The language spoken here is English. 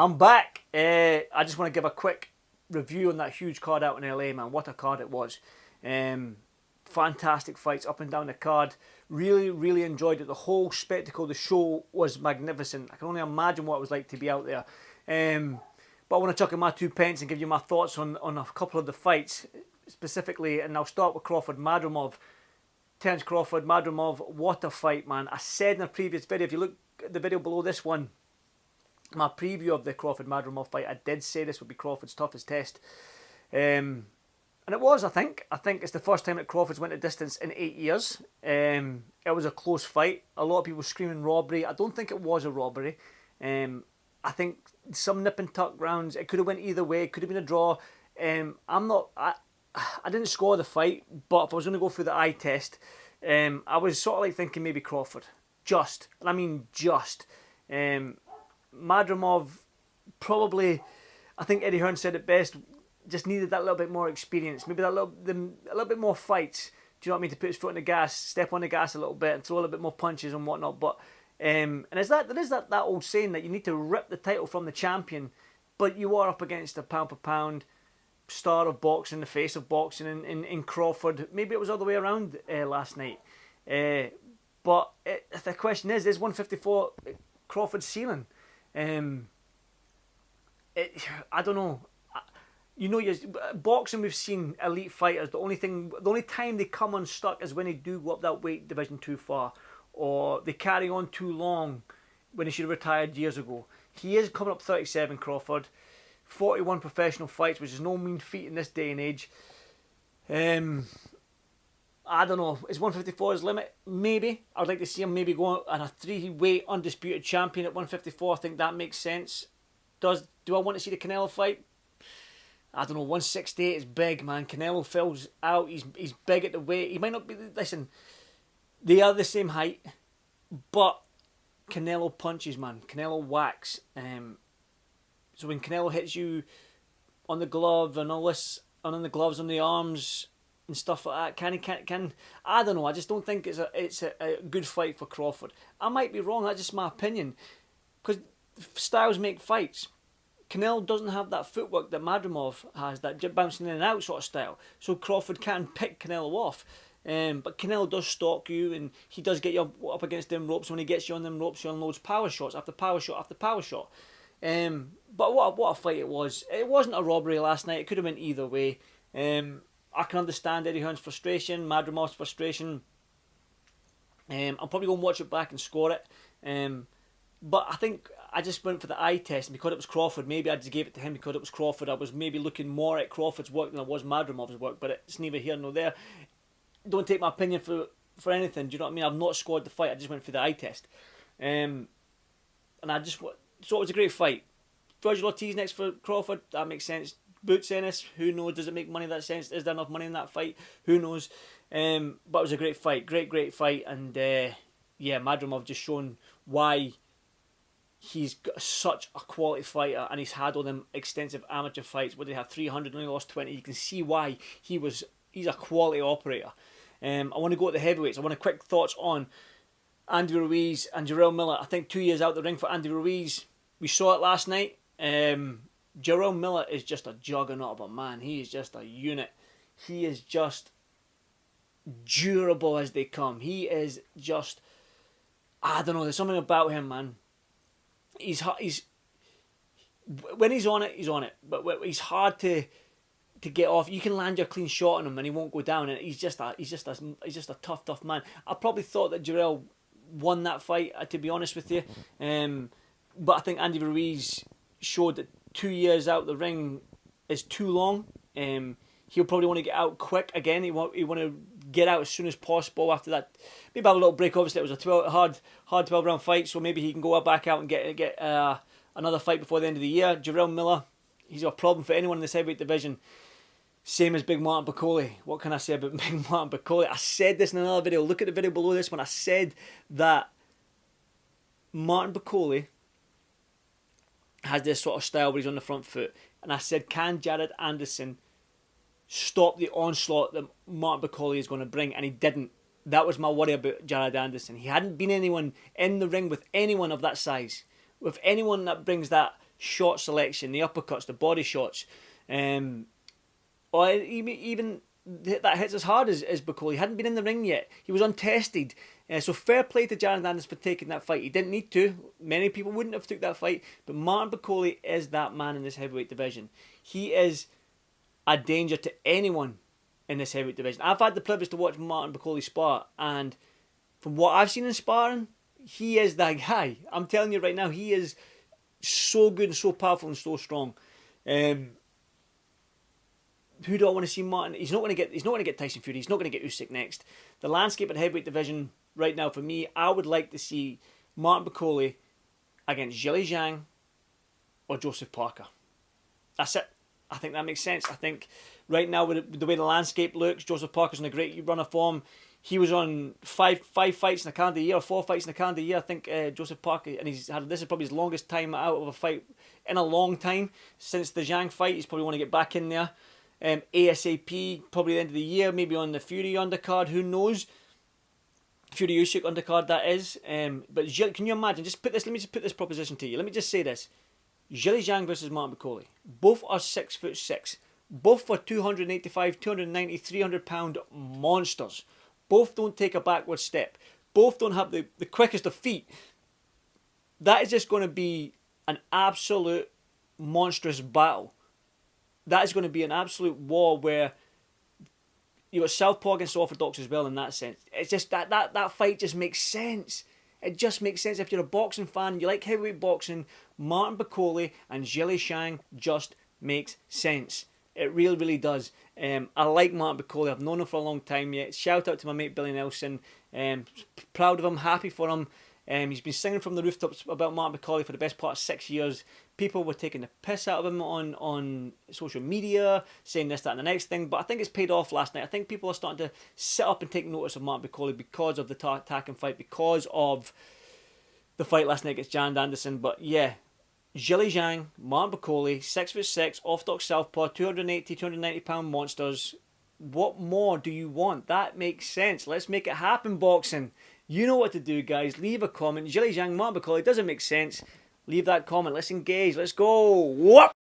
I'm back. I just want to give a quick review on that huge card out in LA, man. What a card it was. Fantastic fights up and down the card. Really, really enjoyed it. The whole spectacle, the show was magnificent. I can only imagine what it was like to be out there. But I want to chuck in my 2 pence and give you my thoughts on a couple of the fights specifically. And I'll start with Crawford Madrimov. Terence Crawford Madrimov, what a fight, man. I said in a previous video, if you look at the video below this one, my preview of the Crawford Madrimov fight, I did say this would be Crawford's toughest test. And it was, I think. I think it's the first time that Crawford's went a distance in 8 years. It was a close fight. A lot of people screaming robbery. I don't think it was a robbery. I think some nip and tuck rounds. It could have went either way. It could have been a draw. I didn't score the fight, but if I was going to go through the eye test, I was sort of like thinking maybe Crawford. Just. And I mean just. Madrimov probably, I think Eddie Hearn said it best, just needed that little bit more experience, maybe a little bit more fights. Do you know what I mean? To put his foot on the gas, step on the gas a little bit, and throw a little bit more punches and whatnot. But and there is that old saying that you need to rip the title from the champion, but you are up against a pound for pound star of boxing, the face of boxing in Crawford. Maybe it was all the way around last night. But the question is 154 Crawford's ceiling? I don't know. You know, boxing, we've seen elite fighters. The only time they come unstuck is when they do go up that weight division too far, or they carry on too long when they should have retired years ago. He is coming up 37, Crawford. 41 professional fights, which is no mean feat in this day and age. I don't know. Is 154 his limit? Maybe. I'd like to see him maybe go on a 3-weight undisputed champion at 154. I think that makes sense. Do I want to see the Canelo fight? I don't know. 168 is big, man. Canelo fills out. He's big at the weight. He might not be. Listen, they are the same height, but Canelo punches, man. Canelo whacks. So when Canelo hits you on the glove and all this, and on the gloves, on the arms and stuff like that, can I don't know. I just don't think it's a good fight for Crawford. I might be wrong. That's just my opinion, because styles make fights. Canelo doesn't have that footwork that Madrimov has, that bouncing in and out sort of style. So Crawford can pick Canelo off. But Canelo does stalk you, and he does get you up against them ropes. When he gets you on them ropes, he unloads power shots after power shot after power shot. But what a fight it was. It wasn't a robbery last night. It could have went either way. I can understand Eddie Hearn's frustration, Madrimov's frustration. I'm probably going to watch it back and score it. But I think I just went for the eye test, and because it was Crawford, maybe I just gave it to him because it was Crawford. I was maybe looking more at Crawford's work than I was Madrimov's work, but it's neither here nor there. Don't take my opinion for anything, do you know what I mean? I've not scored the fight, I just went for the eye test. And I just... So it was a great fight. George Ortiz next for Crawford, that makes sense. Boots Ennis, who knows? Does it make money in that sense? Is there enough money in that fight? Who knows? But it was a great fight. Great fight. And Madrimov just shown why he's got such a quality fighter, and he's had all them extensive amateur fights where they have 300 and only lost 20. You can see why he's a quality operator. I want to go to the heavyweights. I want a quick thoughts on Andy Ruiz and Jarrell Miller. I think 2 years out the ring for Andy Ruiz. We saw it last night. Jarrell Miller is just a juggernaut of a man. He is just a unit. He is just durable as they come. He is just... I don't know. There's something about him, man. He's when he's on it, he's on it. But he's hard to get off. You can land your clean shot on him and he won't go down. And he's just a tough man. I probably thought that Jarrell won that fight, to be honest with you. But I think Andy Ruiz showed that 2 years out the ring is too long. He'll probably want to get out quick again. He want to get out as soon as possible after that. Maybe have a little break. Obviously, it was a hard 12-round fight, so maybe he can go back out and get another fight before the end of the year. Jarrell Miller, he's a problem for anyone in this heavyweight division. Same as Big Martin Bakole. What can I say about Big Martin Bakole? I said this in another video. Look at the video below this one. I said that Martin Bakole has this sort of style where he's on the front foot. And I said, can Jared Anderson stop the onslaught that Martin Bakole is going to bring? And he didn't. That was my worry about Jared Anderson. He hadn't been anyone in the ring with anyone of that size. With anyone that brings that shot selection, the uppercuts, the body shots, or even that hits as hard as Bakole. He hadn't been in the ring yet. He was untested. So fair play to Jared Anderson for taking that fight. He didn't need to. Many people wouldn't have took that fight. But Martin Bakole is that man in this heavyweight division. He is a danger to anyone in this heavyweight division. I've had the privilege to watch Martin Bakole spar, and from what I've seen in sparring, he is that guy. I'm telling you right now, he is so good and so powerful and so strong. Who do I want to see Martin? He's not going to get Tyson Fury. He's not going to get Usyk next. The landscape at heavyweight division right now for me, I would like to see Martin Bakole against Zhilei ZHANG or Joseph Parker. That's it. I think that makes sense. I think right now with the way the landscape looks, Joseph Parker's in a great run of form. He was on five fights in a calendar year, or 4 fights in a calendar year. I think Joseph Parker, and this is probably his longest time out of a fight in a long time since the Zhang fight. He's probably want to get back in there. ASAP, probably the end of the year, maybe on the Fury undercard, who knows? Fury Usyk undercard, that is. But can you imagine? Let me just put this proposition to you. Let me just say this: Zhilei ZHANG versus Martin Bakole. Both are 6'6". Both for 285, 290, 300 pound monsters. Both don't take a backward step. Both don't have the quickest of feet. That is just going to be an absolute monstrous battle. That is going to be an absolute war where you've got southpaw against orthodox as well in that sense. It's just that fight just makes sense. It just makes sense. If you're a boxing fan, you like heavyweight boxing, Martin Bakole and Zhilei ZHANG just makes sense. It really, really does. I like Martin Bakole. I've known him for a long time yet. Shout out to my mate Billy Nelson. Proud of him, happy for him. He's been singing from the rooftops about Martin Bakole for the best part of 6 years. People were taking the piss out of him on social media, saying this, that, and the next thing. But I think it's paid off last night. I think people are starting to sit up and take notice of Martin Bakole because of the attacking fight, because of the fight last night against Jared Anderson. But yeah, Zhilei ZHANG, Martin Bakole, 6'6", orthodox southpaw, 280, 290 pound monsters. What more do you want? That makes sense. Let's make it happen, boxing. You know what to do, guys. Leave a comment. Zhilei ZHANG, Martin Bakole, doesn't make sense. Leave that comment. Let's engage. Let's go. Whoop!